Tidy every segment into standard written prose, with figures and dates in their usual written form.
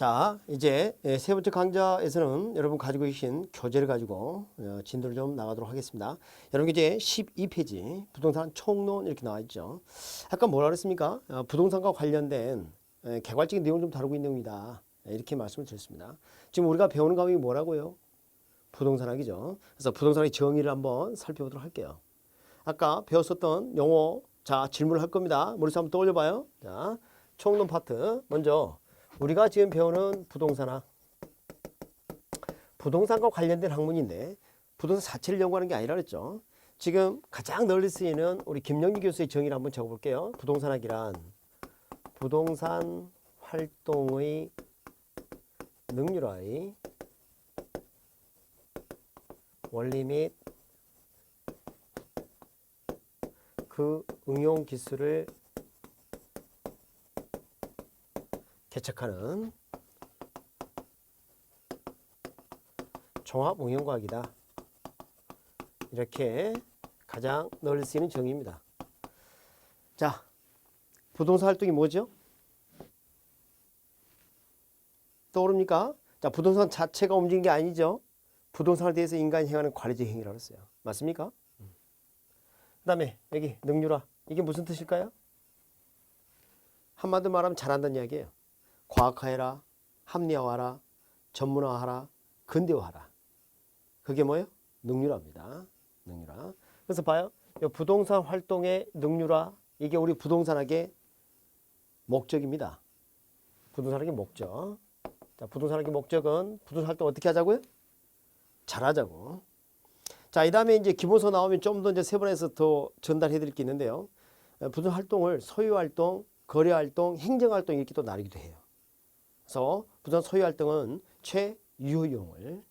자, 이제 세 번째 강좌에서는 여러분 가지고 계신 교재를 가지고 진도를 좀 나가도록 하겠습니다. 여러분 이제 12페이지 부동산 총론 이렇게 나와 있죠. 아까 뭐라 그랬습니까? 부동산과 관련된 개괄적인 내용을 좀 다루고 있는 내용이다. 이렇게 말씀을 드렸습니다. 지금 우리가 배우는 과목이 뭐라고요? 부동산학이죠. 그래서 부동산의 정의를 한번 살펴보도록 할게요. 아까 배웠었던 용어, 자, 질문을 할 겁니다. 머릿속 한번 떠올려 봐요. 자, 총론 파트. 먼저 우리가 지금 배우는 부동산학, 부동산과 관련된 학문인데 부동산 자체를 연구하는 게 아니라 그랬죠. 지금 가장 널리 쓰이는 우리 김영기 교수의 정의를 한번 적어볼게요. 부동산학이란 부동산 활동의 능률화의 원리 및 그 응용 기술을 개척하는 종합 응용과학이다. 이렇게 가장 널리 쓰이는 정의입니다. 자, 부동산 활동이 뭐죠? 떠오릅니까? 자, 부동산 자체가 움직이는 게 아니죠. 부동산에 대해서 인간이 행하는 관리적 행위라고 했어요. 맞습니까? 그 다음에 여기 능률화. 이게 무슨 뜻일까요? 한마디로 말하면 잘한다는 이야기예요. 과학화해라, 합리화하라, 전문화하라, 근대화하라. 그게 뭐예요? 능률화입니다. 능률화. 그래서 봐요. 이 부동산 활동의 능률화, 이게 우리 부동산학의 목적입니다. 부동산학의 목적. 자, 부동산학의 목적은 부동산 활동 어떻게 하자고요? 잘하자고. 자, 이 다음에 이제 기본서 나오면 좀 더 이제 세분해서 더 전달해 드릴 게 있는데요. 부동산 활동을 소유 활동, 거래 활동, 행정 활동 이렇게 또 나누기도 해요. 그래서 부동산 소유 활동은 최유효용을,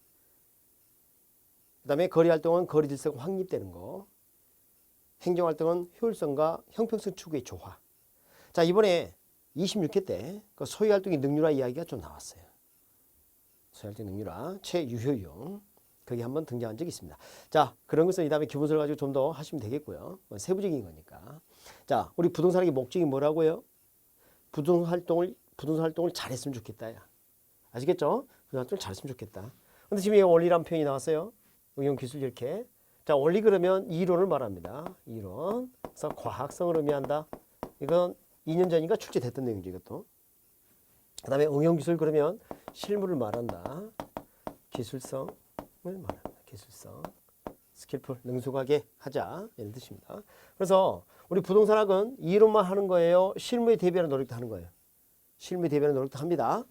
그 다음에 거래 활동은 거래 질서가 확립되는 거, 행정 활동은 효율성과 형평성 추구의 조화. 자, 이번에 26회 때 그 소유 활동의 능률화 이야기가 좀 나왔어요. 소유 활동 능률화, 최유효용. 거기 한번 등장한 적이 있습니다. 자, 그런 것은 이 다음에 기본서를 가지고 좀 더 하시면 되겠고요. 세부적인 거니까. 자, 우리 부동산학의 목적이 뭐라고요? 부동산 활동을 잘했으면 좋겠다. 야. 아시겠죠? 부동산 활동을 잘했으면 좋겠다. 근데 지금 이 원리란 표현이 나왔어요. 응용 기술 이렇게. 자, 원리 그러면 이론을 말합니다. 이론. 그래서 과학성을 의미한다. 이건 2년 전인가 출제됐던 내용이죠, 이것도. 그 다음에 응용 기술 그러면 실물을 말한다. 기술성을 말한다. 기술성. 스킬풀, 능숙하게 하자. 이런 뜻입니다. 그래서 우리 부동산학은 이론만 하는 거예요? 실무에 대비하는 노력도 하는 거예요? 실무에 대비하는 노력도 합니다.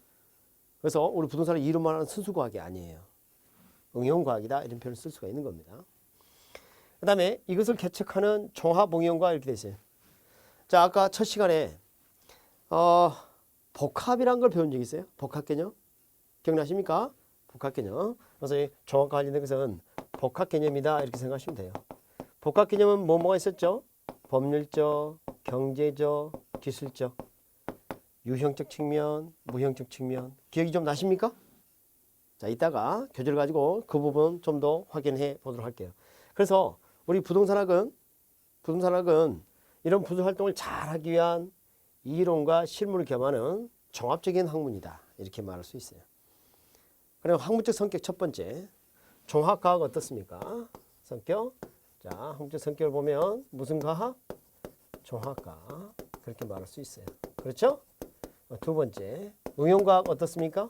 그래서 우리 부동산은 이론만 하는 순수과학이 아니에요. 응용과학이다. 이런 표현을 쓸 수가 있는 겁니다. 그 다음에 이것을 개척하는 종합응용과학 이렇게 되어 있어요. 자, 아까 첫 시간에 복합이라는 걸 배운 적 있어요? 복합개념? 기억나십니까? 복합개념. 그래서 이 종합과 관련된 것은 복합개념이다. 이렇게 생각하시면 돼요. 복합개념은 뭐가 있었죠? 법률적, 경제적, 기술적, 유형적 측면, 무형적 측면. 기억이 좀 나십니까? 자, 이따가 교재를 가지고 그 부분 좀 더 확인해 보도록 할게요. 그래서 우리 부동산학은 이런 부동산 활동을 잘하기 위한 이론과 실물을 겸하는 종합적인 학문이다. 이렇게 말할 수 있어요. 그럼 학문적 성격 첫 번째. 종합과학 어떻습니까? 성격. 자, 학문적 성격을 보면 무슨 과학? 종합과학. 그렇게 말할 수 있어요. 그렇죠? 두 번째. 응용과학 어떻습니까?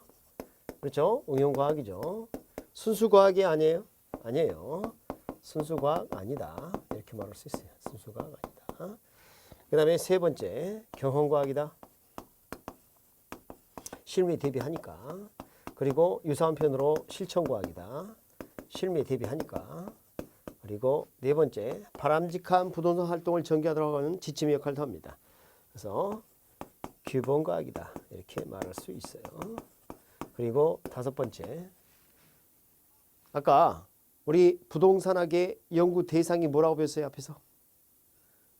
그렇죠? 응용과학이죠. 순수과학이 아니에요? 아니에요. 순수과학 아니다. 이렇게 말할 수 있어요. 순수과학 아니다. 그 다음에 세 번째. 경험과학이다. 실무에 대비하니까. 그리고 유사한 표현으로 실천과학이다. 실무에 대비하니까. 그리고 네 번째. 바람직한 부동산 활동을 전개하도록 하는 지침의 역할도 합니다. 그래서 규범과학이다. 이렇게 말할 수 있어요. 그리고 다섯 번째. 아까 우리 부동산학의 연구 대상이 뭐라고 배웠어요? 앞에서.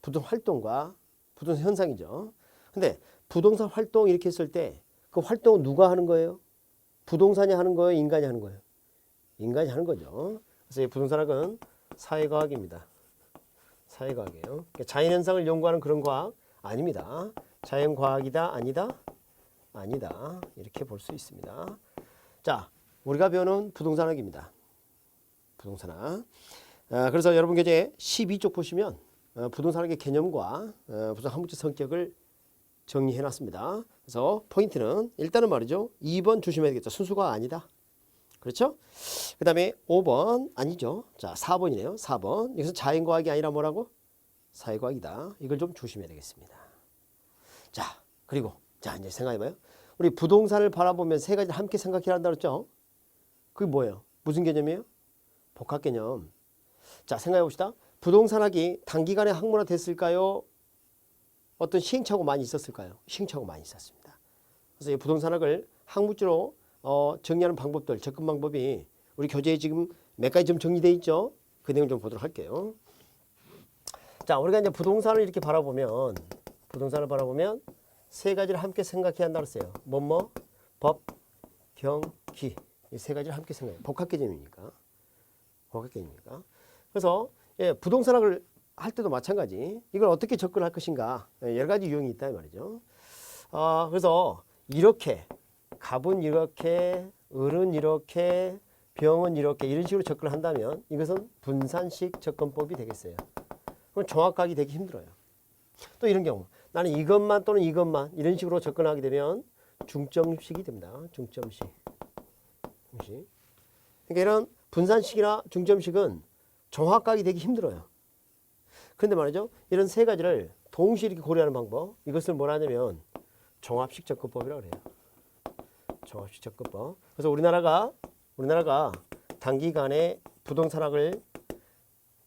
부동산 활동과 부동산 현상이죠. 근데 부동산 활동 이렇게 했을 때 그 활동은 누가 하는 거예요? 부동산이 하는 거예요? 인간이 하는 거예요? 인간이 하는 거죠. 그래서 이 부동산학은 사회과학입니다. 사회과학이에요. 자연현상을 연구하는 그런 과학 아닙니다. 자연과학이다? 아니다? 아니다. 이렇게 볼 수 있습니다. 자, 우리가 배우는 부동산학입니다. 부동산학. 그래서 여러분 교재 12쪽 보시면 부동산학의 개념과 부동산 항목적 성격을 정리해 놨습니다. 그래서 포인트는 일단은 말이죠. 2번 조심해야 되겠죠. 순수가 아니다. 그렇죠? 그 다음에 5번 아니죠. 자, 4번이네요. 4번. 여기서 자연과학이 아니라 뭐라고? 사회과학이다. 이걸 좀 조심해야 되겠습니다. 자, 그리고 자, 이제 생각해봐요. 우리 부동산을 바라보면 세 가지를 함께 생각해야 한다고 했죠? 그게 뭐예요? 무슨 개념이에요? 복합 개념. 자, 생각해 봅시다. 부동산학이 단기간에 학문화 됐을까요? 어떤 시행착오 많이 있었을까요? 시행착오 많이 있었습니다. 그래서 이 부동산학을 학문적으로 정리하는 방법들, 접근 방법이 우리 교재에 지금 몇 가지 좀 정리되어 있죠? 그 내용 좀 보도록 할게요. 자, 우리가 이제 부동산을 이렇게 바라보면, 부동산을 바라보면 세 가지를 함께 생각해야 한다고 했어요. 뭐뭐, 법, 경, 기. 이 세 가지를 함께 생각해요. 복합 개념이니까. 복합 개념이니까. 그래서 예, 부동산학을 할 때도 마찬가지. 이걸 어떻게 접근할 것인가. 여러 가지 유형이 있다 이 말이죠. 그래서 이렇게 갑은 이렇게, 을은 이렇게, 병은 이렇게 이런 식으로 접근을 한다면 이것은 분산식 접근법이 되겠어요. 그럼 정확하게 되기 힘들어요. 또 이런 경우 나는 이것만 또는 이것만 이런 식으로 접근하게 되면 중점식이 됩니다. 중점식. 그러니까 이런 분산식이나 중점식은 정확하게 되기 힘들어요. 그런데 말이죠. 이런 세 가지를 동시에 이렇게 고려하는 방법. 이것을 뭐라 하냐면 종합식 접근법이라고 그래요. 종합식 접근법. 그래서 우리나라가 단기간에 부동산학을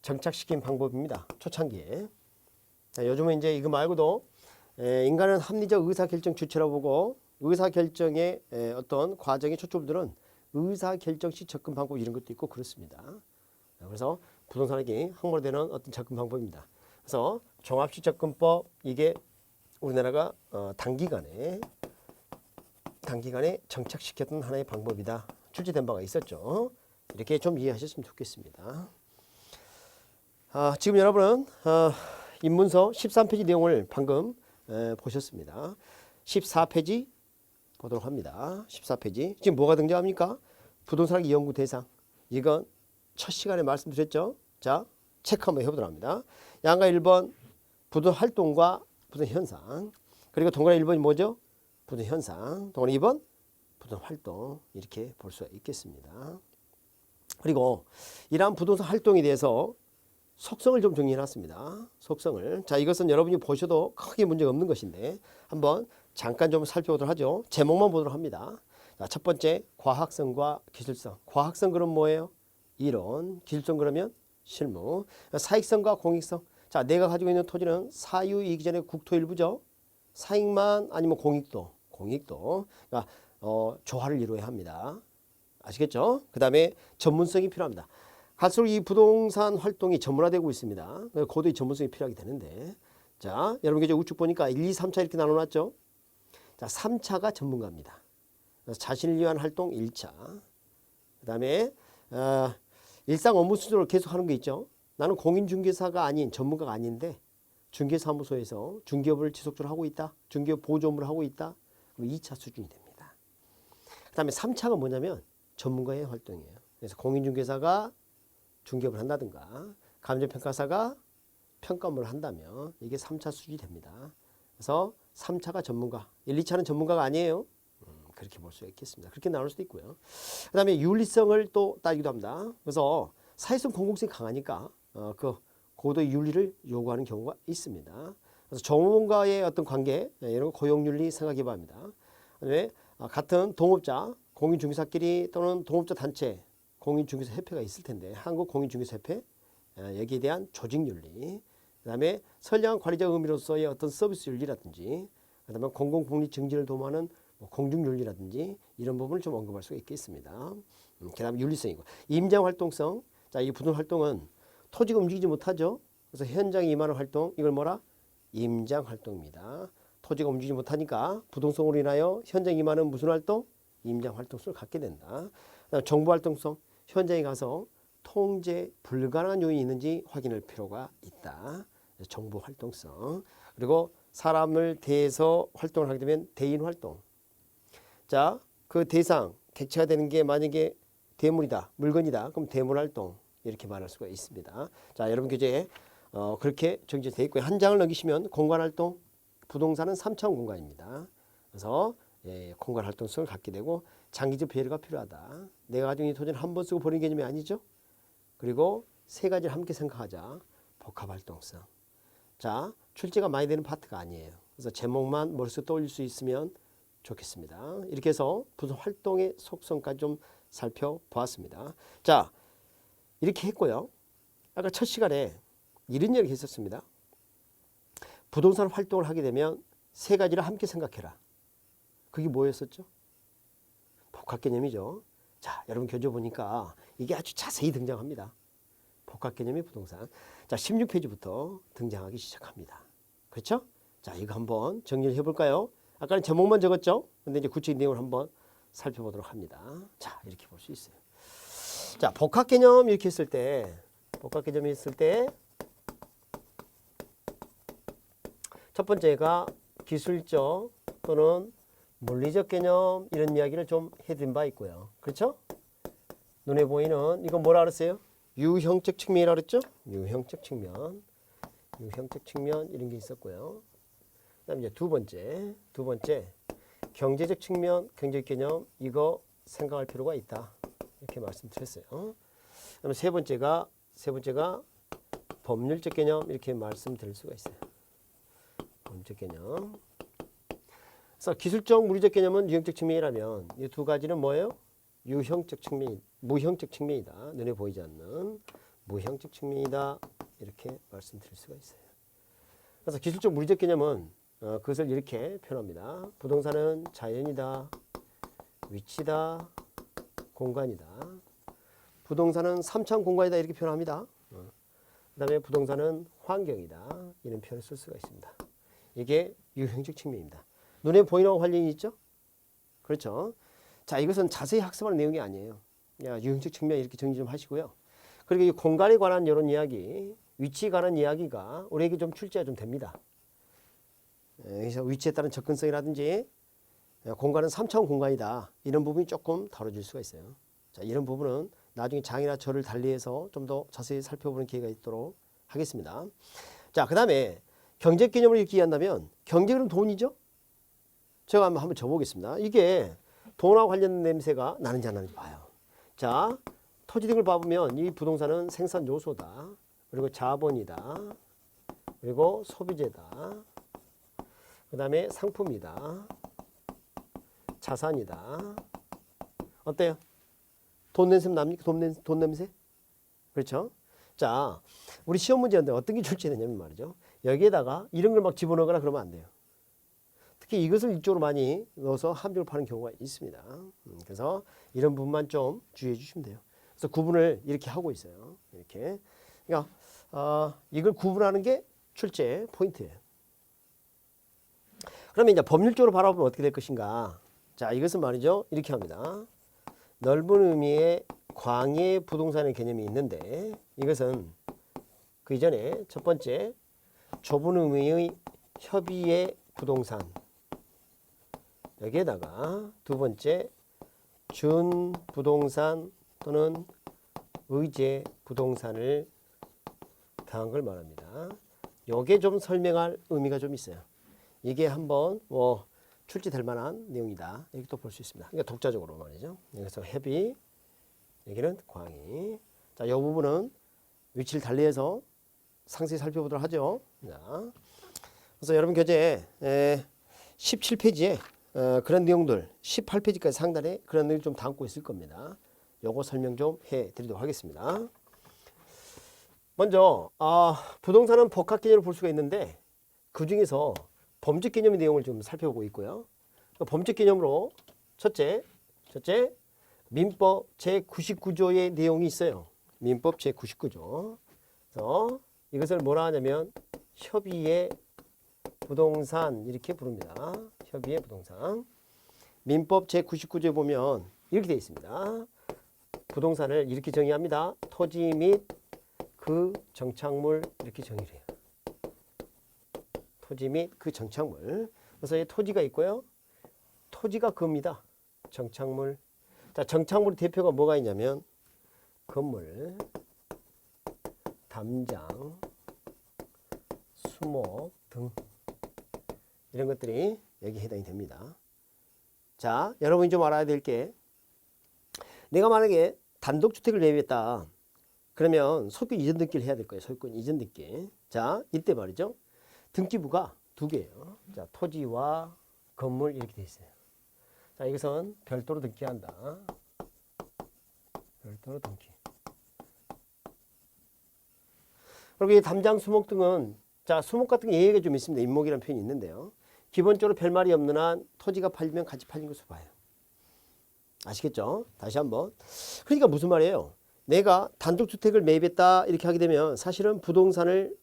정착시킨 방법입니다. 초창기에. 요즘은 이제 이거 말고도 인간은 합리적 의사결정 주체라고 보고 의사결정의 어떤 과정의 초점들은 의사결정식 접근 방법 이런 것도 있고 그렇습니다. 그래서 부동산학이 학문화되는 어떤 접근 방법입니다. 그래서 종합식 접근법 이게 우리나라가 단기간에 정착시켰던 하나의 방법이다. 출제된 바가 있었죠. 이렇게 좀 이해하셨으면 좋겠습니다. 지금 여러분은 입문서 13페이지 내용을 방금 보셨습니다. 14페이지 보도록 합니다. 14페이지. 지금 뭐가 등장합니까? 부동산학 연구 대상. 이건 첫 시간에 말씀드렸죠. 자, 체크 한번 해보도록 합니다. 양가 1번 부동산 활동과 부동산 현상. 그리고 동그라미 1번이 뭐죠? 부동산 현상. 동그라미 2번 부동산 활동. 이렇게 볼 수가 있겠습니다. 그리고 이러한 부동산 활동에 대해서 속성을 좀 정리해 놨습니다. 속성을. 자, 이것은 여러분이 보셔도 크게 문제가 없는 것인데 한번 잠깐 좀 살펴보도록 하죠. 제목만 보도록 합니다. 자, 첫 번째 과학성과 기술성. 과학성 그럼 뭐예요? 이론. 기술성 그러면 실무. 사익성과 공익성. 자, 내가 가지고 있는 토지는 사유이기 전에 국토 일부죠. 사익만 아니면 공익도. 그러니까 조화를 이루어야 합니다. 아시겠죠? 그 다음에 전문성이 필요합니다. 갈수록 이 부동산 활동이 전문화되고 있습니다. 고도의 전문성이 필요하게 되는데, 자, 여러분 이제 우측 보니까 1, 2, 3차 이렇게 나눠놨죠. 자, 3차가 전문가입니다. 자신을 위한 활동 1차. 그 다음에 일상 업무 수준으로 계속 하는 게 있죠. 나는 공인중개사가 아닌 전문가가 아닌데 중개사무소에서 중개업을 지속적으로 하고 있다. 중개업 보조 업무를 하고 있다. 그럼 2차 수준이 됩니다. 그 다음에 3차가 뭐냐면 전문가의 활동이에요. 그래서 공인중개사가 중개업을 한다든가 감정평가사가 평가 업무를 한다면 이게 3차 수준이 됩니다. 그래서 3차가 전문가, 1, 2차는 전문가가 아니에요. 그렇게 볼 수가 있겠습니다. 그렇게 나눌 수도 있고요. 그 다음에 윤리성을 또 따지기도 합니다. 그래서 사회성 공공성이 강하니까 그 고도의 윤리를 요구하는 경우가 있습니다. 그래서 전문가의 어떤 관계 이런 거 고용윤리 생각해봐야 합니다. 그다음에 같은 동업자, 공인중개사끼리 또는 동업자 단체, 공인중개사 협회가 있을 텐데 한국공인중개사협회 여기에 대한 조직윤리, 그 다음에 선량한 관리자 의미로서의 어떤 서비스 윤리라든지, 그 다음에 공공복리 증진을 도모하는 공중윤리라든지 이런 부분을 좀 언급할 수가 있겠습니다. 그 다음에 윤리성이고 임장활동성. 자, 이 부동산 활동은 토지가 움직이지 못하죠. 그래서 현장에 임하는 활동, 이걸 뭐라? 임장활동입니다. 토지가 움직이지 못하니까 부동성으로 인하여 현장에 임하는 무슨 활동? 임장활동성을 갖게 된다. 정보활동성. 현장에 가서 통제 불가능한 요인이 있는지 확인할 필요가 있다. 정보 활동성. 그리고 사람을 대해서 활동을 하게 되면 대인 활동. 자, 그 대상, 객체가 되는 게 만약에 대물이다, 물건이다. 그럼 대물활동 이렇게 말할 수가 있습니다. 자, 여러분 교재에 그렇게 정제되어 있고요. 한 장을 넘기시면 공간활동, 부동산은 3차원 공간입니다. 그래서 공간활동성을 갖게 되고 장기적 배려가 필요하다. 내가 가지고 있는 토지는 한 번 쓰고 버리는 개념이 아니죠. 그리고 세 가지를 함께 생각하자. 복합활동성. 자, 출제가 많이 되는 파트가 아니에요. 그래서 제목만 머릿속에 떠올릴 수 있으면 좋겠습니다. 이렇게 해서 부동 활동의 속성까지 좀 살펴보았습니다. 자, 이렇게 했고요. 아까 첫 시간에 이런 이야기 했었습니다. 부동산 활동을 하게 되면 세 가지를 함께 생각해라. 그게 뭐였었죠? 복합 개념이죠. 자, 여러분 교재 보니까 이게 아주 자세히 등장합니다. 복합 개념의 부동산. 자, 16페이지부터 등장하기 시작합니다. 그렇죠? 자, 이거 한번 정리를 해볼까요? 아까는 제목만 적었죠? 근데 이제 구체적인 내용을 한번 살펴보도록 합니다. 자, 이렇게 볼 수 있어요. 자, 복합 개념 이렇게 했을 때, 복합 개념이 있을 때, 첫 번째가 기술적 또는 물리적 개념 이런 이야기를 좀 해드린 바 있고요. 그렇죠? 눈에 보이는 이건 뭐라 그랬어요? 유형적 측면이라고 그랬죠? 유형적 측면, 유형적 측면 이런 게 있었고요. 그다음 이제 두 번째 경제적 측면, 경제적 개념 이거 생각할 필요가 있다 이렇게 말씀드렸어요. 그다음 세 번째가 법률적 개념 이렇게 말씀드릴 수가 있어요. 법률적 개념. 그래서 기술적, 물리적 개념은 유형적 측면이라면 이 두 가지는 뭐예요? 유형적 측면, 무형적 측면이다. 눈에 보이지 않는 무형적 측면이다. 이렇게 말씀드릴 수가 있어요. 그래서 기술적, 물리적 개념은 그것을 이렇게 표현합니다. 부동산은 자연이다, 위치다, 공간이다. 부동산은 3차원 공간이다 이렇게 표현합니다. 그 다음에 부동산은 환경이다 이런 표현을 쓸 수가 있습니다. 이게 유형적 측면입니다. 눈에 보이는 관련이 있죠? 그렇죠? 자, 이것은 자세히 학습할 내용이 아니에요. 유형적 측면 이렇게 정리 좀 하시고요. 그리고 이 공간에 관한 이런 이야기, 위치에 관한 이야기가 우리에게 좀 출제가 좀 됩니다. 그래서 위치에 따른 접근성이라든지 공간은 3차원 공간이다. 이런 부분이 조금 다뤄질 수가 있어요. 자, 이런 부분은 나중에 장이나 저를 달리해서 좀 더 자세히 살펴보는 기회가 있도록 하겠습니다. 자, 그 다음에 경제 개념을 이렇게 이해한다면 경제는 돈이죠? 제가 한번 줘보겠습니다. 이게 돈하고 관련된 냄새가 나는지 안 나는지 봐요. 자, 토지 등을 봐보면 이 부동산은 생산 요소다. 그리고 자본이다. 그리고 소비재다. 그 다음에 상품이다. 자산이다. 어때요? 돈 냄새 납니까? 돈 냄새? 그렇죠? 자, 우리 시험 문제인데 어떤 게 출제되냐면 말이죠. 여기에다가 이런 걸 막 집어넣거나 그러면 안 돼요. 특히 이것을 이쪽으로 많이 넣어서 함정을 파는 경우가 있습니다. 그래서 이런 부분만 좀 주의해 주시면 돼요. 그래서 구분을 이렇게 하고 있어요. 이렇게. 그러니까 이걸 구분하는 게 출제 포인트예요. 그러면 이제 법률적으로 바라보면 어떻게 될 것인가? 자, 이것은 말이죠. 이렇게 합니다. 넓은 의미의 광해 부동산의 개념이 있는데 이것은 그 이전에 첫 번째 좁은 의미의 협의의 부동산 여기에다가 두 번째 준부동산 또는 의제 부동산을 더한 걸 말합니다. 요게 좀 설명할 의미가 좀 있어요. 이게 한번 출제될 만한 내용이다. 이렇게 또 볼 수 있습니다. 그러니까 독자적으로 말이죠. 그래서 협의, 여기는 광희. 자, 이 부분은 위치를 달리해서 상세히 살펴보도록 하죠. 자, 그래서 여러분 교재에 17페이지에 그런 내용들 18페이지까지 상단에 그런 내용을 좀 담고 있을 겁니다. 요거 설명 좀 해드리도록 하겠습니다. 먼저 부동산은 복합 개념을 볼 수가 있는데 그 중에서 범죄 개념의 내용을 좀 살펴보고 있고요. 범죄 개념으로 첫째 민법 제99조의 내용이 있어요. 민법 제99조. 그래서 이것을 뭐라 하냐면 협의의 부동산 이렇게 부릅니다. 협의의 부동산. 민법 제99조에 보면 이렇게 되어 있습니다. 부동산을 이렇게 정의합니다. 토지 및 그 정착물 이렇게 정의를 해요. 토지 및 그 정착물. 그래서 이 토지가 있고요. 토지가 겁니다. 정착물. 자, 정착물 대표가 뭐가 있냐면 건물, 담장, 수목 등 이런 것들이 여기 해당이 됩니다. 자, 여러분이 좀 알아야 될 게, 내가 만약에 단독주택을 매입했다. 그러면 소유권 이전 등기를 해야 될 거예요. 소유권 이전 등기. 자, 이때 말이죠. 등기부가 두 개예요. 자, 토지와 건물 이렇게 돼 있어요. 자, 이것은 별도로 등기한다. 별도로 등기. 그리고 이 담장, 수목 등은, 자, 수목 같은 게 예외가 좀 있습니다. 임목이라는 표현이 있는데요. 기본적으로 별말이 없는 한 토지가 팔리면 같이 팔린 것으로 봐요. 아시겠죠? 다시 한번. 그러니까 무슨 말이에요? 내가 단독주택을 매입했다 이렇게 하게 되면 사실은 부동산을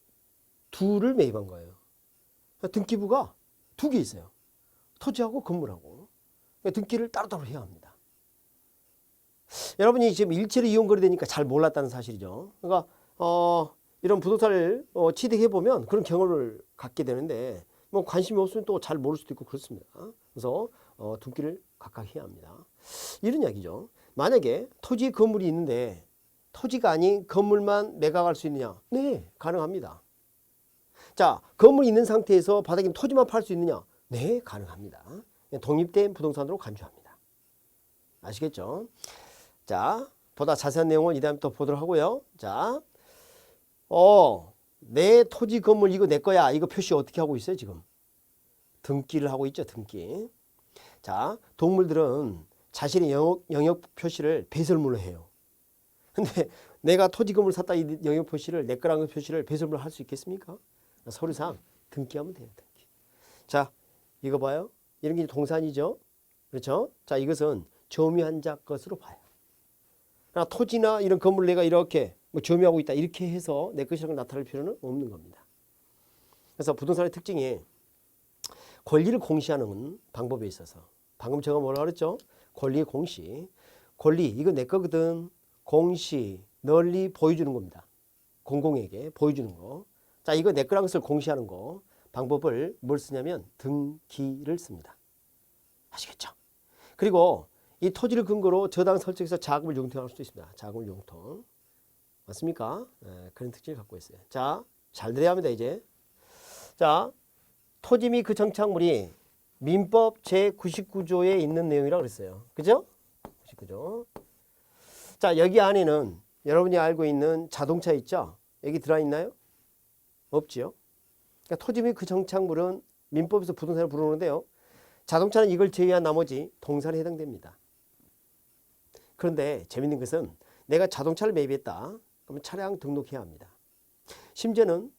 둘을 매입한 거예요. 등기부가 두 개 있어요. 토지하고 건물하고. 등기를 따로따로 해야 합니다. 여러분이 지금 일체로 이용 거래되니까 잘 몰랐다는 사실이죠. 그러니까 이런 부동산을 취득해 보면 그런 경험을 갖게 되는데, 뭐 관심이 없으면 또 잘 모를 수도 있고 그렇습니다. 그래서 등기를 각각 해야 합니다. 이런 이야기죠. 만약에 토지 건물이 있는데 토지가 아닌 건물만 매각할 수 있느냐? 네, 가능합니다. 자, 건물이 있는 상태에서 바닥에 있는 토지만 팔 수 있느냐? 네, 가능합니다. 독립된 부동산으로 간주합니다. 아시겠죠? 자, 보다 자세한 내용은 이 다음에 또 보도록 하고요. 자, 내 토지 건물 이거 내 거야. 이거 표시 어떻게 하고 있어요, 지금? 등기를 하고 있죠, 등기. 자, 동물들은 자신의 영역 표시를 배설물로 해요. 근데 내가 토지 건물 샀다 이 영역 표시를, 내 거라는 표시를 배설물로 할 수 있겠습니까? 서류상 등기하면 돼요, 등기. 자, 이거 봐요. 이런 게 동산이죠. 그렇죠? 자, 이것은 점유한자 것으로 봐요. 그러나 토지나 이런 건물 내가 이렇게 뭐 점유하고 있다 이렇게 해서 내 것이라고 나타낼 필요는 없는 겁니다. 그래서 부동산의 특징이 권리를 공시하는 방법에 있어서, 방금 제가 뭐라 그랬죠? 권리의 공시. 권리, 이거 내 거거든. 공시, 널리 보여주는 겁니다. 공공에게 보여주는 거. 자, 이거 내 거라는 것을 공시하는 거. 방법을 뭘 쓰냐면 등기를 씁니다. 아시겠죠? 그리고 이 토지를 근거로 저당 설정해서 자금을 융통할 수도 있습니다. 자금을 융통. 맞습니까? 네, 그런 특징을 갖고 있어요. 자, 잘 들어야 합니다, 이제. 자, 토지 및 그 정착물이 민법 제99조에 있는 내용이라고 그랬어요. 그죠? 99조. 자, 여기 안에는 여러분이 알고 있는 자동차 있죠? 여기 들어있나요? 없지요? 그러니까 토지 및 그 정착물은 민법에서 부동산을 부르는데요. 자동차는 이걸 제외한 나머지 동산에 해당됩니다. 그런데 재밌는 것은 내가 자동차를 매입했다. 그러면 차량 등록해야 합니다. 심지어는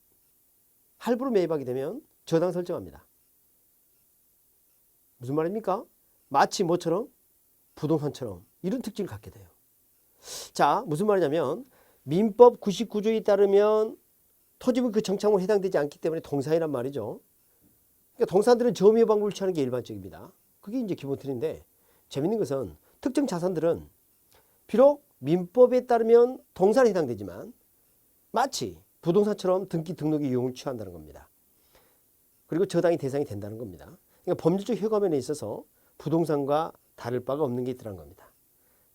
할부로 매입하게 되면 저당 설정합니다. 무슨 말입니까? 마치 뭐처럼? 부동산처럼 이런 특징을 갖게 돼요. 자, 무슨 말이냐면 민법 99조에 따르면 토지 및 그 정착물에 해당되지 않기 때문에 동산이란 말이죠. 그러니까 동산들은 점유 방법을 취하는 게 일반적입니다. 그게 이제 기본 틀인데, 재밌는 것은 특정 자산들은 비록 민법에 따르면 동산에 해당되지만 마치 부동산처럼 등기 등록의 이용을 취한다는 겁니다. 그리고 저당이 대상이 된다는 겁니다. 그러니까 법률적 효과면에 있어서 부동산과 다를 바가 없는 게 있다는 겁니다.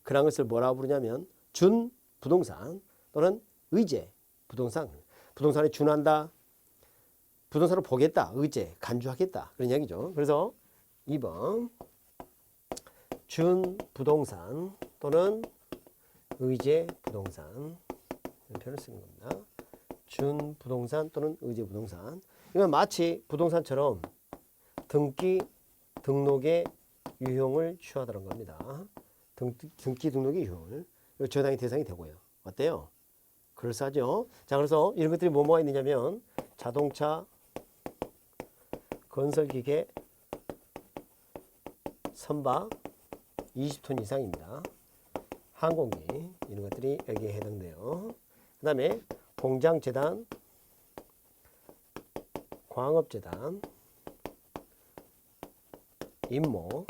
그런 것을 뭐라고 부르냐면 준부동산 또는 의제 부동산. 부동산에 준한다. 부동산을 보겠다. 의제, 간주하겠다. 그런 이야기죠. 그래서 2번 준부동산 또는 의제 부동산 이런 표현을 쓰는 겁니다. 준부동산 또는 의제 부동산. 이건 마치 부동산처럼 등기 등록의 유형을 취하다는 겁니다. 등기 등록의 유형을. 저당의 대상이 되고요. 어때요? 그럴싸하죠? 자, 그래서 이런 것들이 뭐가 있느냐면 자동차, 건설기계, 선박 20톤 이상입니다. 항공기 이런 것들이 여기에 해당돼요. 그 다음에 공장재단, 광업재단, 임모,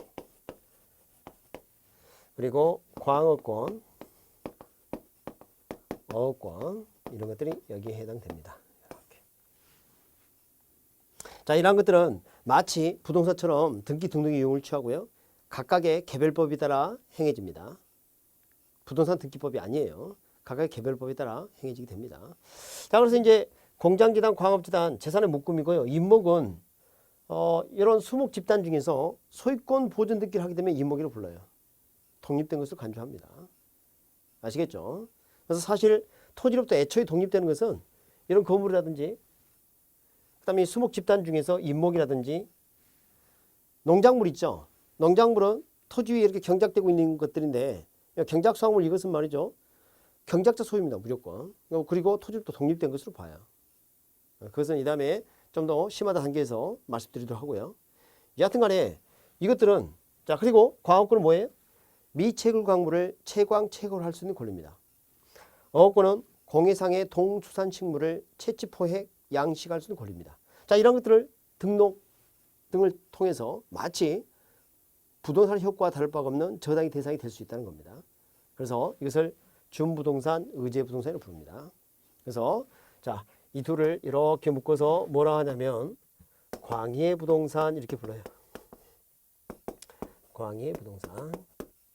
그리고 광업권, 어업권 이런 것들이 여기에 해당됩니다. 이렇게. 자, 이런 것들은 마치 부동산처럼 등기 등록의 이용을 취하고요. 각각의 개별법에 따라 행해집니다. 부동산 등기법이 아니에요. 각각의 개별법에 따라 행해지게 됩니다. 자, 그래서 이제 공장재단, 광업재단 재산의 묶음이고요. 임목은 이런 수목 집단 중에서 소유권 보존 등기를 하게 되면 임목이라고 불러요. 독립된 것을 간주합니다. 아시겠죠? 그래서 사실 토지로부터 애초에 독립되는 것은 이런 건물이라든지 그다음에 수목 집단 중에서 임목이라든지 농작물 있죠. 농작물은 토지 위에 이렇게 경작되고 있는 것들인데 경작 수확물 이것은 말이죠. 경작자 소유입니다. 무조건. 그리고 토지로부터 독립된 것으로 봐요. 그것은 이 다음에 좀 더 심하다 단계에서 말씀드리도록 하고요. 여하튼 간에 이것들은 자 그리고 광업권은 뭐예요? 미채굴 광물을 채광, 채굴 할 수 있는 권리입니다. 어업권은 공해상의 동수산식물을 채취, 포획, 양식할 수 있는 권리입니다. 자 이런 것들을 등록 등을 통해서 마치 부동산 효과와 다를 바가 없는 저당의 대상이 될 수 있다는 겁니다. 그래서 이것을 준부동산, 의제부동산이라고 부릅니다. 그래서 자, 이 둘을 이렇게 묶어서 뭐라 하냐면 광해부동산 이렇게 불러요. 광해부동산.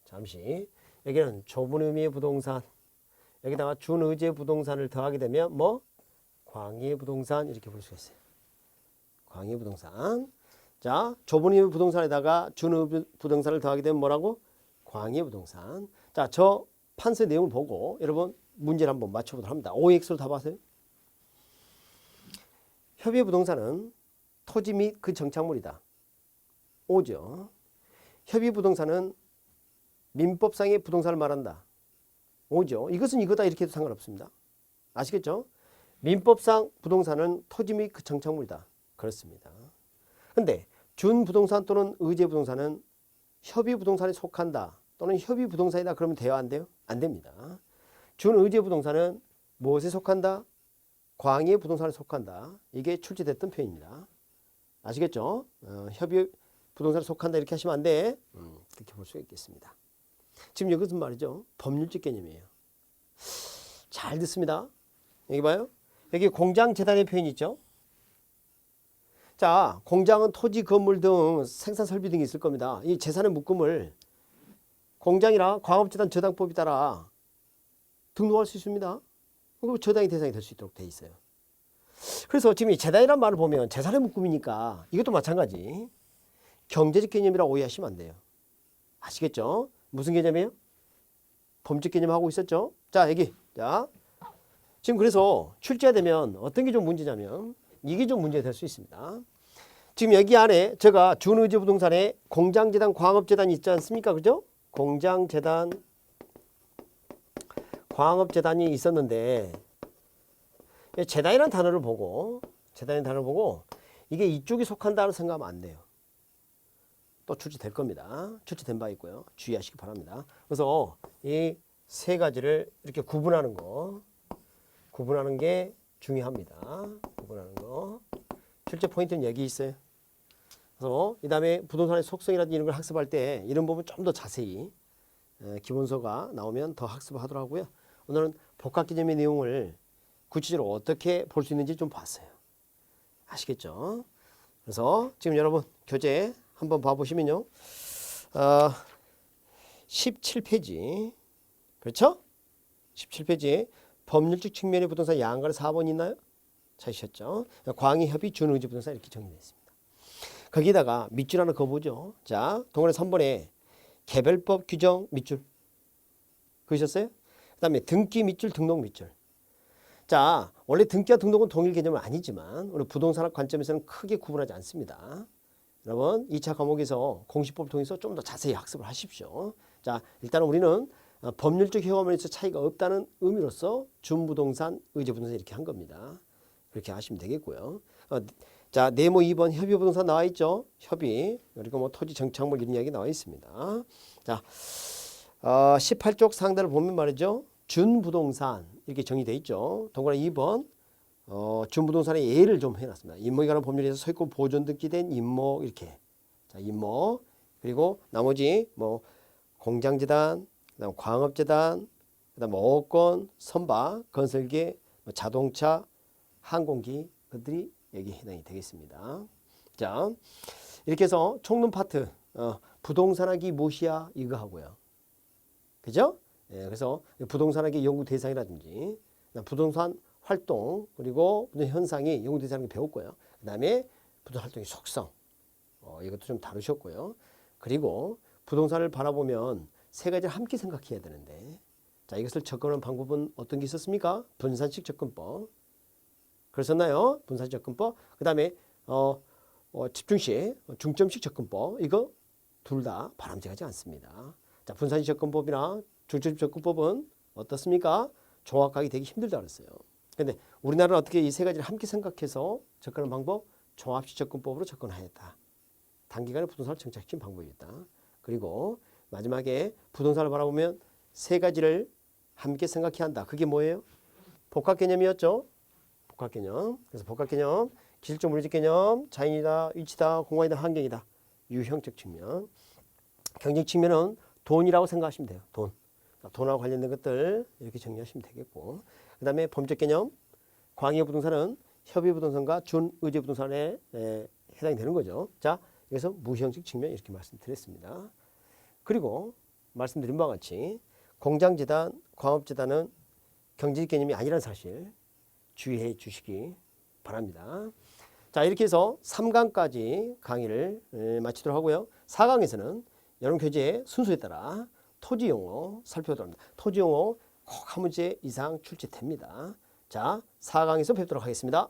잠시 여기는 좁은 의미의 부동산, 여기다가 준의제부동산을 더하게 되면 뭐 광해부동산 이렇게 볼 수 있어요. 광해부동산. 자, 좁은 의미의 부동산에다가 준의부동산을 더하게 되면 뭐라고? 광해부동산. 자, 저 판서 내용을 보고 여러분 문제를 한번 맞춰보도록 합니다. OX로 답하세요. 협의의 부동산은 토지 및 그 정착물이다. O죠. 협의 부동산은 민법상의 부동산을 말한다. O죠. 이것은 이거다 이렇게 해도 상관없습니다. 아시겠죠? 민법상 부동산은 토지 및 그 정착물이다. 그렇습니다. 근데 준부동산 또는 의제부동산은 협의부동산에 속한다. 또는 협의부동산이다. 그러면 돼요? 안 돼요? 안 됩니다. 준의제부동산은 무엇에 속한다? 광해부동산에 속한다. 이게 출제됐던 표현입니다. 아시겠죠? 협의부동산에 속한다 이렇게 하시면 안 돼. 그렇게 볼 수가 있겠습니다. 지금 이것은 말이죠. 법률적 개념이에요. 잘 듣습니다. 여기 봐요. 여기 공장재단의 표현이 있죠. 자, 공장은 토지, 건물 등 생산 설비 등이 있을 겁니다. 이 재산의 묶음을 공장이나 광업재단 저당법에 따라 등록할 수 있습니다. 그리고 저당의 대상이 될 수 있도록 돼 있어요. 그래서 지금 이 재단이라는 말을 보면 재산의 묶음이니까 이것도 마찬가지 경제적 개념이라고 오해하시면 안 돼요. 아시겠죠? 무슨 개념이에요? 법적 개념 하고 있었죠? 자, 여기. 자, 지금 그래서 출제되면 어떤 게 좀 문제냐면 이게 좀 문제가 될 수 있습니다. 지금 여기 안에 제가 준의제부동산에 공장재단, 광업재단이 있지 않습니까? 그죠? 공장재단, 광업재단이 있었는데 재단이라는 단어를 보고 이게 이쪽에 속한다고 생각하면 안 돼요. 또 출제될 겁니다. 출제된 바 있고요. 주의하시기 바랍니다. 그래서 이 세 가지를 이렇게 구분하는 게 중요합니다. 구분하는 거. 출제 포인트는 여기 있어요. 그래서 이 다음에 부동산의 속성이라든지 이런 걸 학습할 때 이런 부분 좀 더 자세히 기본서가 나오면 더 학습하도록 하고요. 오늘은 복합개념의 내용을 구체적으로 어떻게 볼 수 있는지 좀 봤어요. 아시겠죠? 그래서 지금 여러분 교재 한번 봐보시면요. 17페이지. 그렇죠? 17페이지에 법률적 측면의 부동산 양가를 4번 있나요? 찾으셨죠? 광해협의 준의제 부동산 이렇게 정리되어 있습니다. 거기다가 밑줄 하나 그어보죠. 자, 동그라미 3번에 개별법 규정 밑줄 그으셨어요? 그 다음에 등기 밑줄, 등록 밑줄. 자, 원래 등기와 등록은 동일 개념은 아니지만 우리 부동산학 관점에서는 크게 구분하지 않습니다. 여러분 2차 과목에서 공시법을 통해서 좀 더 자세히 학습을 하십시오. 자, 일단은 우리는 법률적 효과면에서 차이가 없다는 의미로서 준부동산, 의제부동산 이렇게 한 겁니다. 그렇게 하시면 되겠고요. 자, 네모 2번 협의부동산 나와 있죠. 협의 그리고 뭐 토지 정착물 이런 이야기 나와 있습니다. 자, 18쪽 상단을 보면 말이죠. 준부동산 이렇게 정의되어 있죠. 동그라미 2번 준부동산의 예를 좀 해놨습니다. 임목에 관한 법률에서 소유권 보존 등기된 임목 이렇게. 자, 임목 그리고 나머지 뭐 공장재단, 그다음 광업재단, 그다음 어업권, 선박, 건설계, 자동차, 항공기 그들이 여기 해당이 되겠습니다. 자, 이렇게 해서 총론 파트 부동산학이 무엇이야? 이거 하고요. 그죠? 예, 그래서 부동산학의 연구 대상이라든지 부동산 활동 그리고 현상이 연구 대상을 배웠고요. 그 다음에 부동산 활동의 속성 이것도 좀 다루셨고요. 그리고 부동산을 바라보면 세 가지를 함께 생각해야 되는데 자 이것을 접근하는 방법은 어떤 게 있었습니까? 분산식 접근법. 그랬었나요? 분산식 접근법. 그 다음에 집중식, 중점식 접근법. 이거 둘 다 바람직하지 않습니다. 자 분산식 접근법이나 중점식 접근법은 어떻습니까? 정확하게 되기 힘들다 그랬어요. 근데 우리나라는 어떻게 이 세 가지를 함께 생각해서 접근하는 방법? 종합식 접근법으로 접근하였다. 단기간에 부동산을 정착시킨 방법이다. 그리고 마지막에 부동산을 바라보면 세 가지를 함께 생각해야 한다. 그게 뭐예요? 복합 개념이었죠. 복합 개념. 그래서 복합 개념, 기술적 물리적 개념, 자연이다, 위치다, 공간이다, 환경이다. 유형적 측면. 경제적 측면은 돈이라고 생각하시면 돼요. 돈. 돈하고 관련된 것들 이렇게 정리하시면 되겠고. 그 다음에 법적 개념, 광의 부동산은 협의 부동산과 준의제 부동산에 해당이 되는 거죠. 자, 여기서 무형식 측면 이렇게 말씀드렸습니다. 그리고 말씀드린 바와 같이 공장재단, 광업재단은 경제적 개념이 아니라는 사실 주의해 주시기 바랍니다. 자, 이렇게 해서 3강까지 강의를 마치도록 하고요. 4강에서는 여러분 교재의 순서에 따라 토지 용어 살펴보도록 합니다. 토지 용어 꼭 한 문제 이상 출제됩니다. 자, 4강에서 뵙도록 하겠습니다.